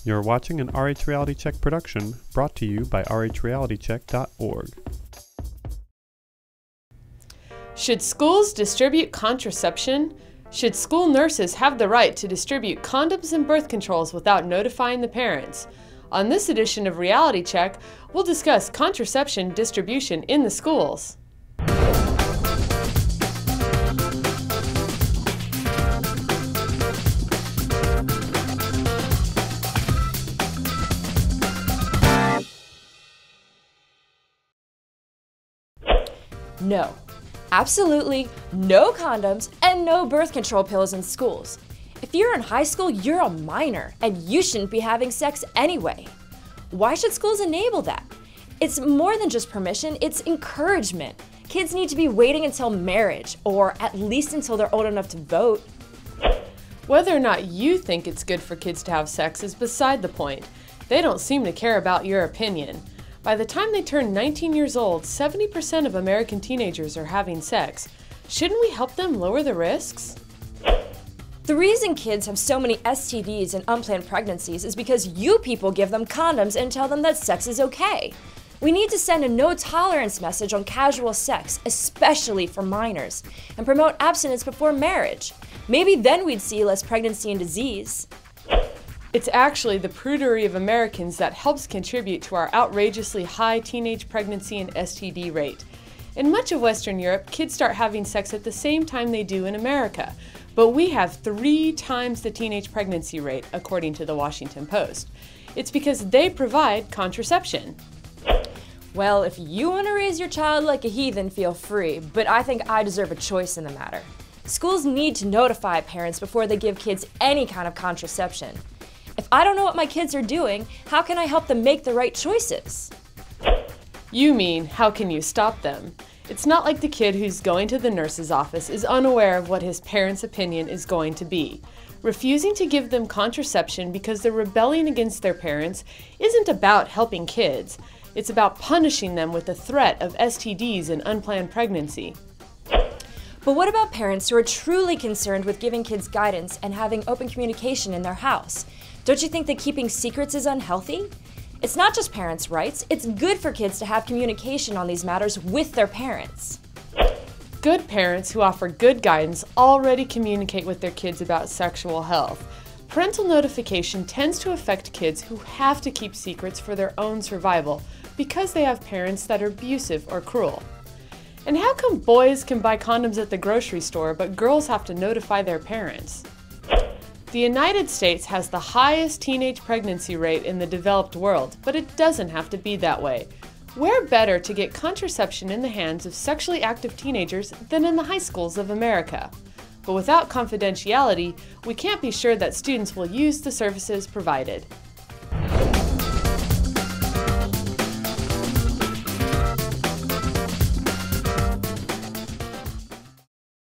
You're watching an RH Reality Check production brought to you by rhrealitycheck.org. Should schools distribute contraception? Should school nurses have the right to distribute condoms and birth controls without notifying the parents? On this edition of Reality Check, we'll discuss contraception distribution in the schools. No. Absolutely no condoms and no birth control pills in schools. If you're in high school, you're a minor and you shouldn't be having sex anyway. Why should schools enable that? It's more than just permission, it's encouragement. Kids need to be waiting until marriage, or at least until they're old enough to vote. Whether or not you think it's good for kids to have sex is beside the point. They don't seem to care about your opinion. By the time they turn 19 years old, 70% of American teenagers are having sex. Shouldn't we help them lower the risks? The reason kids have so many STDs and unplanned pregnancies is because you people give them condoms and tell them that sex is okay. We need to send a no-tolerance message on casual sex, especially for minors, and promote abstinence before marriage. Maybe then we'd see less pregnancy and disease. It's actually the prudery of Americans that helps contribute to our outrageously high teenage pregnancy and STD rate. In much of Western Europe, kids start having sex at the same time they do in America, but we have 3 times the teenage pregnancy rate, according to the Washington Post. It's because they provide contraception. Well, if you want to raise your child like a heathen, feel free, but I think I deserve a choice in the matter. Schools need to notify parents before they give kids any kind of contraception. If I don't know what my kids are doing, how can I help them make the right choices? You mean, how can you stop them? It's not like the kid who's going to the nurse's office is unaware of what his parents' opinion is going to be. Refusing to give them contraception because they're rebelling against their parents isn't about helping kids. It's about punishing them with the threat of STDs and unplanned pregnancy. But what about parents who are truly concerned with giving kids guidance and having open communication in their house? Don't you think that keeping secrets is unhealthy? It's not just parents' rights, it's good for kids to have communication on these matters with their parents. Good parents who offer good guidance already communicate with their kids about sexual health. Parental notification tends to affect kids who have to keep secrets for their own survival because they have parents that are abusive or cruel. And how come boys can buy condoms at the grocery store but girls have to notify their parents? The United States has the highest teenage pregnancy rate in the developed world, but it doesn't have to be that way. Where better to get contraception in the hands of sexually active teenagers than in the high schools of America? But without confidentiality, we can't be sure that students will use the services provided.